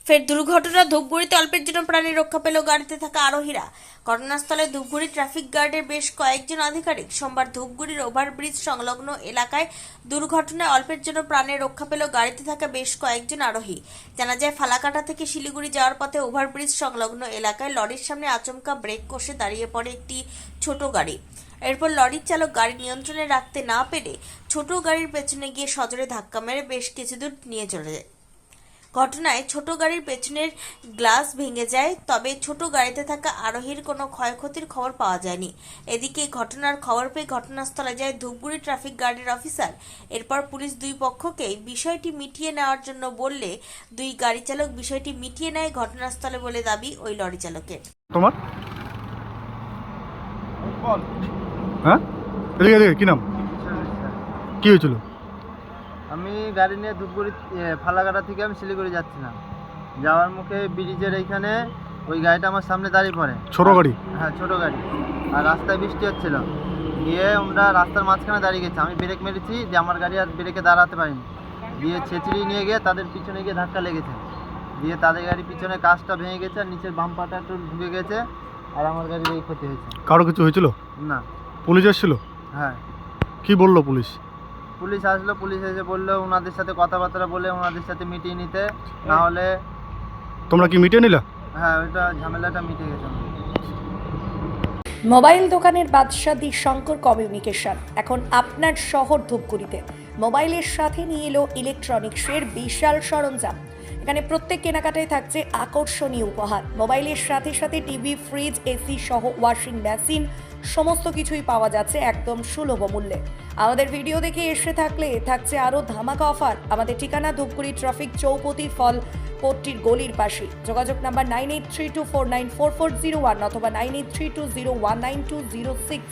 ফের দুর্ঘটনা। ধূপগুড়িতে অল্পের জন্য প্রাণে রক্ষা পেল গাড়িতে থাকা আরোহীরা। ঘটনাস্থলে ধূপগুড়ি ট্রাফিক গার্ডের বেশ কয়েকজন আধিকারিক। সোমবার ধূপগুড়ির ওভারব্রিজ সংলগ্ন এলাকায় দুর্ঘটনায় অল্পের জন্য প্রাণে রক্ষা পেল গাড়িতে থাকা বেশ কয়েকজন আরোহী। জানা যায়, ফালাকাটা থেকে শিলিগুড়ি যাওয়ার পথে ওভারব্রিজ সংলগ্ন এলাকায় লরির সামনে আচমকা ব্রেক কষে দাঁড়িয়ে পড়ে একটি ছোট গাড়ি। এরপর লরির চালক গাড়ি নিয়ন্ত্রণে রাখতে না পেরে ছোট গাড়ির পেছনে গিয়ে সজোরে ধাক্কা মেরে বেশ কিছু দূর নিয়ে চলে যায়। ঘটনায় ছোট গাড়ির পেছনের গ্লাস ভেঙে যায়, তবে ছোট গাড়িতে থাকা আরোহীর কোনো ক্ষয়ক্ষতির খবর পাওয়া যায়নি। এদিকে ঘটনার খবর পেয়ে ঘটনাস্থলে যায় ধূপগুড়ি ট্রাফিক গার্ডের অফিসার। এরপর পুলিশ দুই পক্ষকে বিষয়টি মিটিয়ে নেওয়ার জন্য বললে দুই গাড়ি চালক বিষয়টি মিটিয়ে নেয় ঘটনাস্থলে বলে দাবি ওই লরি চালকের। তোমার হ্যাঁ এদিকে কি নাম, কি হয়েছিল? আমি গাড়ি নিয়ে ধূপগুড়ি ফালাকাটা থেকে আমি শিলিগুড়ি যাচ্ছিলাম। যাওয়ার মুখে ব্রিজের এইখানে ওই গাড়িটা আমার সামনে দাঁড়িয়ে পড়ে। ছোট গাড়ি? হ্যাঁ, ছোট গাড়ি। আর রাস্তায় বৃষ্টি হচ্ছিল, গিয়ে আমরা রাস্তার মাঝখানে দাঁড়িয়ে গেছি। আমি ব্রেক মেরেছি যে আমার গাড়ি আর ব্রেকে দাঁড়াতে পারিনি, দিয়ে ছেঁচড়ি নিয়ে গিয়ে তাদের পিছনে গিয়ে ধাক্কা লেগেছে। দিয়ে তাদের গাড়ির পিছনে কাঁচটা ভেঙে গেছে আর নিচের বাম্পারটা একটু ঢুকে গেছে, আর আমার গাড়ির এই ক্ষতি হয়েছে। কারো কিছু হয়েছিল না। পুলিশ এসেছিল? হ্যাঁ। কি বললো পুলিশ? পুলিশ আসলো, পুলিশ এসে বললো ওনাদের সাথে কথাবার্তা বলে ওনাদের সাথে মিটিয়ে নিতে, না হলে। তোমরা কি মিটিয়ে নিলা? হ্যাঁ, ওইটা ঝামেলাটা মিটে গেছে। মোবাইল দোকানের বাদশা দি শঙ্কর কমিউনিকেশন এখন আপনার শহর ধূপগুড়িতে মোবাইলের সাথে নিয়ে এলো ইলেকট্রনিক্সের বিশাল সরঞ্জাম। এখানে প্রত্যেক কেনাকাটায় থাকছে আকর্ষণীয় উপহার। মোবাইলের সাথে সাথে টিভি, ফ্রিজ, এসি সহ ওয়াশিং মেশিন সমস্ত কিছুই পাওয়া যাচ্ছে একদম সুলভ মূল্যে। আমাদের ভিডিও দেখে এসে থাকলে থাকছে আরও ধামাকা অফার। আমাদের ঠিকানা ধূপগুড়ি ট্রাফিক চৌপতি ফল কোর্টটির গলির পাশে। যোগাযোগ নাম্বার 9832494401 অথবা 9832019206।